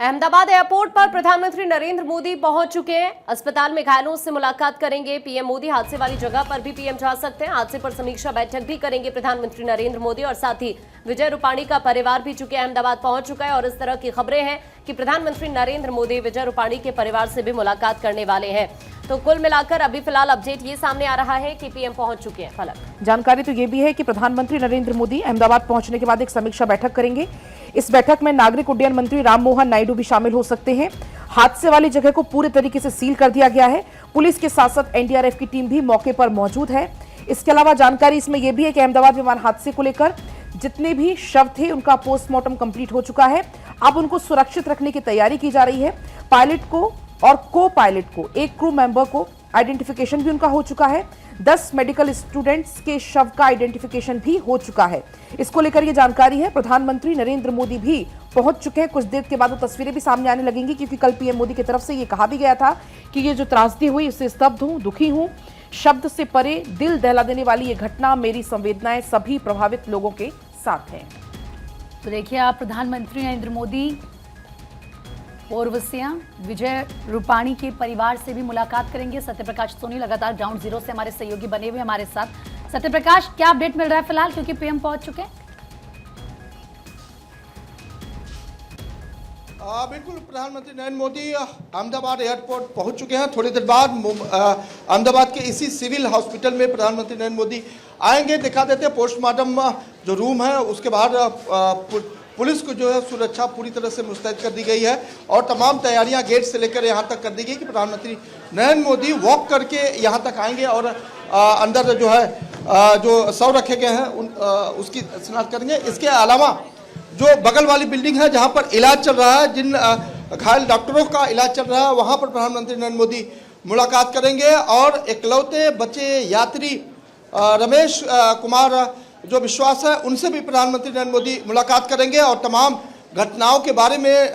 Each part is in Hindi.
अहमदाबाद एयरपोर्ट पर प्रधानमंत्री नरेंद्र मोदी पहुंच चुके हैं। अस्पताल में घायलों से मुलाकात करेंगे पीएम मोदी। हादसे वाली जगह पर भी पीएम जा सकते हैं। हादसे पर समीक्षा बैठक भी करेंगे प्रधानमंत्री नरेंद्र मोदी और साथ ही विजय रूपाणी का परिवार भी चुके अहमदाबाद पहुंच चुका है और इस तरह की खबरें हैं कि प्रधानमंत्री नरेंद्र मोदी विजय रूपाणी के परिवार से भी मुलाकात करने वाले हैं। तो कुल मिलाकर अभी फिलहाल अपडेट ये सामने आ रहा है कि पीएम पहुंच चुके हैं। फलक जानकारी तो ये भी है कि प्रधानमंत्री नरेंद्र मोदी अहमदाबाद पहुंचने के बाद एक समीक्षा बैठक करेंगे। इस बैठक में नागरिक उड्डयन मंत्री राममोहन नायडू भी शामिल हो सकते हैं। हादसे वाली जगह को पूरे तरीके से सील कर दिया गया है। पुलिस के साथ साथ एनडीआरएफ की टीम भी मौके पर मौजूद है। इसके अलावा जानकारी इसमें यह भी है कि अहमदाबाद विमान हादसे को लेकर जितने भी शव थे उनका पोस्टमार्टम कंप्लीट हो चुका है। अब उनको सुरक्षित रखने की तैयारी की जा रही है। पायलट को और को पायलट को, एक क्रू मेंबर को आइडेंटिफिकेशन भी उनका हो चुका है। 10 मेडिकल स्टूडेंट्स के शव का आइडेंटिफिकेशन भी हो चुका है। इसको लेकर ये जानकारी है। प्रधानमंत्री नरेंद्र मोदी भी पहुंच चुके हैं। कुछ देर के बाद वो तस्वीरें भी सामने आने लगेंगी, क्योंकि कल पीएम मोदी की तरफ से ये कहा भी गया था कि ये जो त्रासदी हुई इससे स्तब्ध हूं, दुखी हूं। शब्द से परे दिल दहला देने वाली ये घटना, मेरी संवेदनाएं सभी प्रभावित लोगों के साथ है। तो देखिए आप, प्रधानमंत्री नरेंद्र मोदी पूर्व सीएम विजय रूपाणी के परिवार से भी मुलाकात करेंगे। सत्यप्रकाश सोनी लगातार ग्राउंड जीरो से हमारे सहयोगी बने हुए हमारे साथ। सत्यप्रकाश, क्या अपडेट मिल रहा है फिलहाल, क्योंकि पीएम पहुंच चुके हैं? बिल्कुल, प्रधानमंत्री नरेंद्र मोदी अहमदाबाद एयरपोर्ट पहुंच चुके हैं। थोड़ी देर बाद अहमदाबाद के इसी सिविल हॉस्पिटल में प्रधानमंत्री नरेंद्र मोदी आएंगे। दिखा देते हैं पोस्टमार्टम जो रूम है उसके बाहर पुलिस को जो है सुरक्षा पूरी तरह से मुस्तैद कर दी गई है और तमाम तैयारियां गेट से लेकर यहां तक कर दी गई कि प्रधानमंत्री नरेंद्र मोदी वॉक करके यहां तक आएंगे और अंदर जो है जो शव रखे गए हैं उसकी स्नान करेंगे। इसके अलावा जो बगल वाली बिल्डिंग है जहां पर इलाज चल रहा है, जिन घायल डॉक्टरों का इलाज चल रहा है, वहां पर प्रधानमंत्री नरेंद्र मोदी मुलाकात करेंगे और इकलौते बचे यात्री रमेश कुमार जो विश्वास है उनसे भी प्रधानमंत्री नरेंद्र मोदी मुलाकात करेंगे और तमाम घटनाओं के बारे में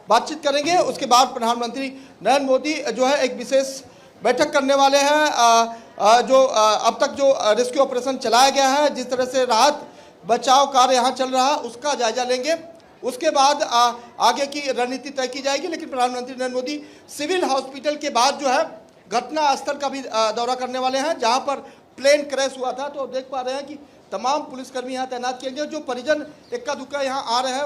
बातचीत करेंगे। उसके बाद प्रधानमंत्री नरेंद्र मोदी जो है एक विशेष बैठक करने वाले हैं। जो अब तक जो रेस्क्यू ऑपरेशन चलाया गया है, जिस तरह से राहत बचाव कार्य यहाँ चल रहा है, उसका जायजा लेंगे। उसके बाद आगे की रणनीति तय की जाएगी। लेकिन प्रधानमंत्री नरेंद्र मोदी सिविल हॉस्पिटल के बाद जो है घटना स्थल का भी दौरा करने वाले हैं, जहाँ पर प्लेन क्रैश हुआ था। तो देख पा रहे हैं कि तमाम पुलिसकर्मी यहाँ तैनात किए गए। जो परिजन इक्का दुक्का यहाँ आ रहे हैं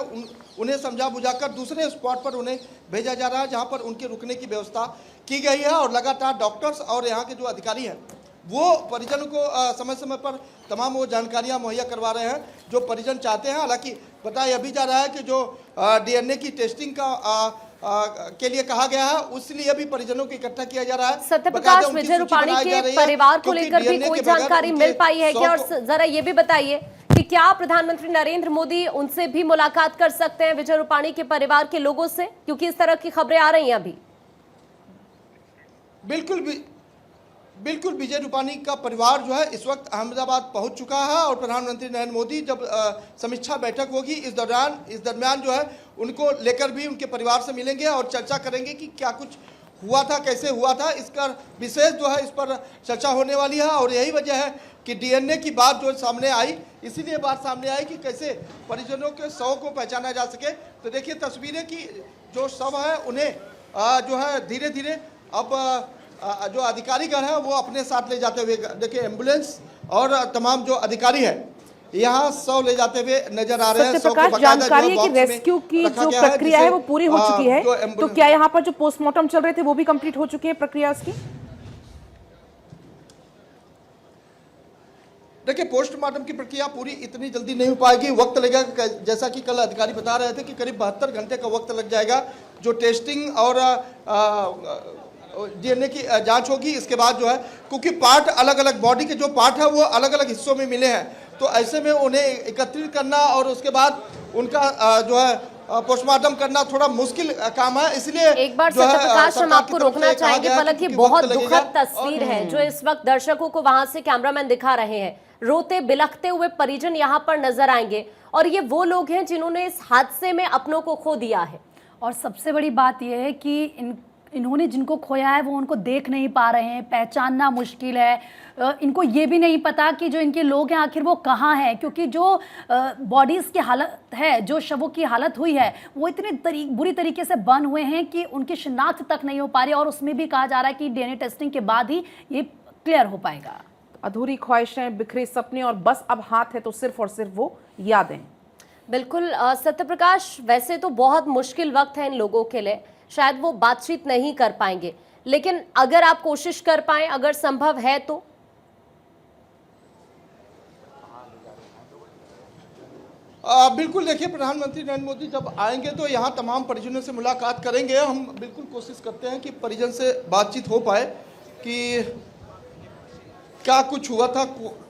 उन्हें समझा बुझाकर दूसरे स्पॉट पर उन्हें भेजा जा रहा है, जहाँ पर उनके रुकने की व्यवस्था की गई है और लगातार डॉक्टर्स और यहाँ के जो अधिकारी हैं वो परिजनों को समय समय पर तमाम वो जानकारियाँ मुहैया करवा रहे हैं जो परिजन चाहते हैं। हालांकि बताया अभी जा रहा है कि जो DNA की टेस्टिंग का के लिए कहा गया है, उसलिए अभी परिजनों को इकट्ठा किया जा रहा है। सत्यप्रकाश, विजय रूपाणी के परिवार को लेकर भी कोई जानकारी मिल पाई है क्या? और जरा ये भी बताइए कि क्या प्रधानमंत्री नरेंद्र मोदी उनसे भी मुलाकात कर सकते हैं, विजय रूपाणी के परिवार के लोगों से, क्योंकि इस तरह की खबरें आ रही हैं अभी? बिल्कुल विजय रूपाणी का परिवार जो है इस वक्त अहमदाबाद पहुंच चुका है और प्रधानमंत्री नरेंद्र मोदी जब समीक्षा बैठक होगी इस दरमियान जो है उनको लेकर भी उनके परिवार से मिलेंगे और चर्चा करेंगे कि क्या कुछ हुआ था, कैसे हुआ था। इसका विशेष जो है इस पर चर्चा होने वाली है और यही वजह है कि DNA की बात जो सामने आई, इसीलिए बात सामने आई कि कैसे परिजनों के शव को पहचाना जा सके। तो देखिए तस्वीरें की जो शव है उन्हें जो है धीरे धीरे अब जो अधिकारीगण है वो अपने साथ ले जाते हुए, देखिए एम्बुलेंस और तमाम जो अधिकारी है यहाँ शव ले जाते हुए नजर आ रहे हैं। सत्यप्रकाश, जानकारी है कि रेस्क्यू की जो प्रक्रिया है वो पूरी हो चुकी है, तो क्या यहाँ पर जो पोस्टमार्टम चल रहे थे वो भी कंप्लीट हो चुकी है प्रक्रिया उसकी? देखिए पोस्टमार्टम की प्रक्रिया पूरी इतनी जल्दी नहीं हो पाएगी, वक्त लगेगा। जैसा कि कल अधिकारी बता रहे थे कि करीब 72 घंटे का वक्त लग जाएगा। जो टेस्टिंग और DNA की जांच होगी, इसके बाद जो है क्योंकि पार्ट अलग अलग, बॉडी के जो पार्ट है वो अलग अलग हिस्सों में मिले हैं, तो ऐसे में उन्हें एकत्रित करना और उसके बाद उनका जो है पोस्टमार्टम करना थोड़ा मुश्किल काम है। इसलिए एक बार सत्यप्रकाश, हम आपको रोकना चाहेंगे। पलक, ये बहुत दुखद तस्वीर है जो इस वक्त दर्शकों को वहां से कैमरामैन दिखा रहे हैं। रोते बिलखते हुए परिजन यहां पर नजर आएंगे और ये वो लोग हैं जिन्होंने इस हादसे में अपनों को खो दिया है। और सबसे बड़ी बात यह है कि इन्होंने जिनको खोया है वो उनको देख नहीं पा रहे हैं, पहचानना मुश्किल है। इनको ये भी नहीं पता कि जो इनके लोग हैं आखिर वो कहाँ हैं, क्योंकि जो बॉडीज़ की हालत है, जो शवों की हालत हुई है, वो इतने बुरी तरीके से बन हुए हैं कि उनकी शिनाख्त तक नहीं हो पा रही। और उसमें भी कहा जा रहा है कि डीएनए टेस्टिंग के बाद ही ये क्लियर हो पाएगा। अधूरी ख्वाहिशें, बिखरे सपने और बस अब हाथ है तो सिर्फ और सिर्फ वो यादें। बिल्कुल सत्यप्रकाश, वैसे तो बहुत मुश्किल वक्त है इन लोगों के लिए, शायद वो बातचीत नहीं कर पाएंगे, लेकिन अगर आप कोशिश कर पाएं, अगर संभव है तो। बिल्कुल, देखिए प्रधानमंत्री नरेंद्र मोदी जब आएंगे तो यहाँ तमाम परिजनों से मुलाकात करेंगे। हम बिल्कुल कोशिश करते हैं कि परिजन से बातचीत हो पाए कि क्या कुछ हुआ था,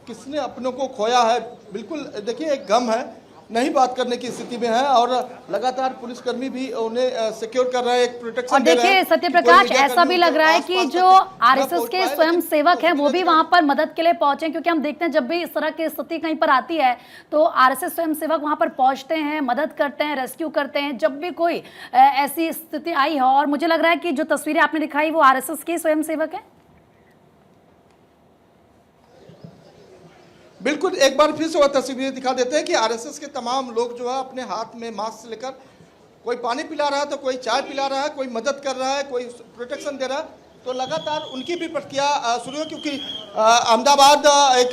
किसने अपनों को खोया है। बिल्कुल देखिए, एक गम है, नहीं बात करने की स्थिति में है और लगातार पुलिसकर्मी भी उन्हें सिक्योर कर रहे हैं, एक प्रोटेक्शन और दे रहे देखिए हैं। सत्यप्रकाश, ऐसा भी लग रहा है कि जो आरएसएस के स्वयं सेवक हैं वो भी वहां पर मदद के लिए पहुंचे, क्योंकि हम देखते हैं जब भी इस तरह की स्थिति कहीं पर आती है तो आरएसएस स्वयं सेवक वहां पर पहुंचते हैं, मदद करते हैं, रेस्क्यू करते हैं जब भी कोई ऐसी स्थिति आई है। और मुझे लग रहा है कि जो तस्वीरें आपने दिखाई वो आरएसएस के स्वयं सेवक है। बिल्कुल, एक बार फिर से वह तस्वीरें दिखा देते हैं कि आरएसएस के तमाम लोग जो है अपने हाथ में मास्क लेकर, कोई पानी पिला रहा है तो कोई चाय पिला रहा है, कोई मदद कर रहा है, कोई प्रोटेक्शन दे रहा है। तो लगातार उनकी भी प्रक्रिया शुरू है, क्योंकि अहमदाबाद एक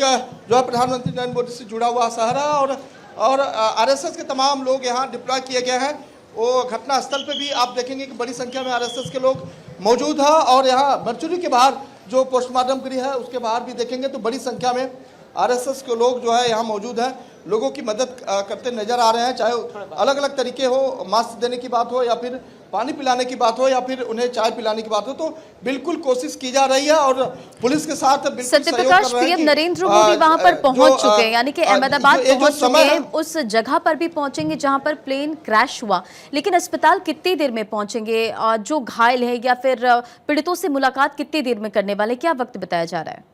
जो है प्रधानमंत्री नरेंद्र मोदी से जुड़ा हुआ शहर है और आरएसएस के तमाम लोग यहाँ डिप्लॉय किए गए हैं। वो घटनास्थल पर भी आप देखेंगे कि बड़ी संख्या में आरएसएस के लोग मौजूद हैं और यहाँ मर्चुरी के बाहर जो पोस्टमार्टम गृह है उसके बाहर भी देखेंगे तो बड़ी संख्या में आरएसएस के लोग जो है यहाँ मौजूद हैं, लोगों की मदद करते नजर आ रहे हैं। चाहे अलग अलग तरीके हो, मास्क देने की बात हो या फिर पानी पिलाने की बात हो या फिर उन्हें चाय पिलाने की बात हो, तो बिल्कुल कोशिश की जा रही है और पुलिस के साथ बिल्कुल सत्यप्रकाश, पीएम नरेंद्र मोदी वहां पर पहुंच चुके हैं, यानी कि अहमदाबाद पहुंच चुके हैं, उस जगह पर भी पहुंचेंगे जहां पर प्लेन क्रैश हुआ। लेकिन अस्पताल कितनी देर में पहुंचेंगे, जो घायल है या फिर पीड़ितों से मुलाकात कितनी देर में करने वाले, क्या वक्त बताया जा रहा है?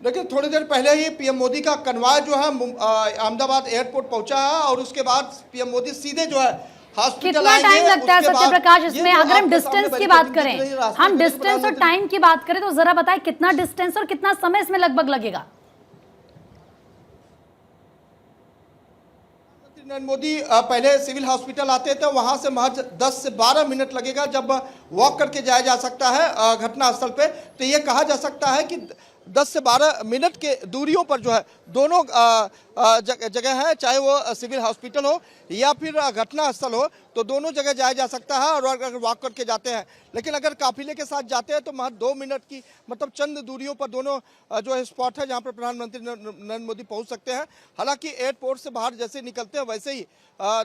देखिए, थोड़ी देर पहले ही पीएम मोदी का कन्वॉय जो है अहमदाबाद एयरपोर्ट पहुंचा है और उसके बाद पीएम मोदी सीधे जो है हॉस्पिटल कितना टाइम लगता है सत्यप्रकाश इसमें? अगर हम डिस्टेंस की बात करें, हम डिस्टेंस और टाइम की बात करें तो जरा बताएं कितना डिस्टेंस और कितना समय इसमें लगभग लगेगा? नरेंद्र मोदी पहले सिविल हॉस्पिटल आते थे, वहां से महज 10 से 12 मिनट लगेगा जब वॉक करके जाया जा सकता है घटनास्थल पे। तो ये कहा जा सकता है कि 10 से 12 मिनट के दूरियों पर जो है दोनों जगह है, चाहे वो सिविल हॉस्पिटल हो या फिर घटनास्थल हो, तो दोनों जगह जाया जा सकता है। और अगर वॉक करके जाते हैं, लेकिन अगर काफिले के साथ जाते हैं तो महज 2 मिनट की मतलब चंद दूरियों पर दोनों जो है स्पॉट है जहां पर प्रधानमंत्री नरेंद्र मोदी पहुंच सकते हैं। हालांकि एयरपोर्ट से बाहर जैसे निकलते हैं वैसे ही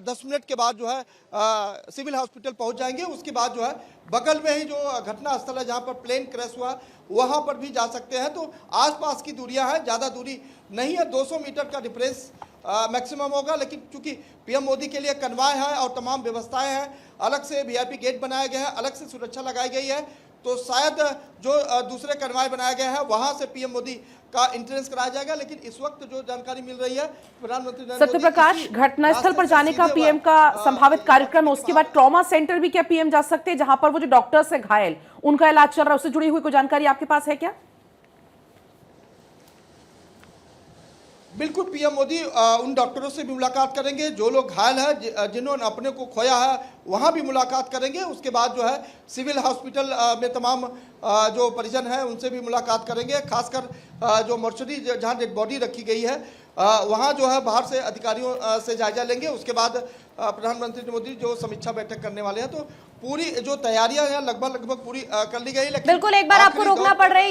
10 मिनट के बाद जो है सिविल हॉस्पिटल पहुंच जाएंगे। उसके बाद जो है बगल में ही जो घटनास्थल है जहां पर प्लेन क्रैश हुआ वहां पर भी जा सकते हैं। तो आसपास की दूरियां हैं, ज़्यादा दूरी नहीं है, 200 मीटर का डिफरेंस मैक्सिमम होगा। लेकिन चूंकि पीएम मोदी के लिए कन्वॉय है और तमाम व्यवस्थाएं हैं, अलग से वीआईपी गेट बनाए गए हैं, अलग से सुरक्षा लगाई गई है, तो शायद जो दूसरे कन्वॉय बनाए गए हैं वहां से पीएम मोदी का एंट्रेंस कराया जाएगा। लेकिन इस वक्त जो जानकारी मिल रही है प्रधानमंत्री सत्यप्रकाश, घटनास्थल पर जाने का पीएम का संभावित कार्यक्रम है, उसके बाद ट्रॉमा सेंटर भी क्या पीएम जा सकते हैं जहां पर वो जो डॉक्टर्स है घायल उनका इलाज चल रहा है, उससे जुड़ी हुई कोई जानकारी आपके पास है क्या? बिल्कुल, पीएम मोदी उन डॉक्टरों से भी मुलाकात करेंगे जो लोग घायल हैं, जिन्होंने अपने को खोया है, वहां भी मुलाकात करेंगे। उसके बाद जो है सिविल हॉस्पिटल में तमाम जो परिजन हैं उनसे भी मुलाकात करेंगे। खासकर जो मर्चरी जहां डेड बॉडी रखी गई है वहां जो है बाहर से अधिकारियों से जायजा लेंगे। उसके बाद प्रधानमंत्री मोदी जो समीक्षा बैठक करने वाले हैं, तो पूरी जो तैयारियां हैं लगभग पूरी कर ली गई। बिल्कुल, एक बार आपको रोकना पड़ रही है।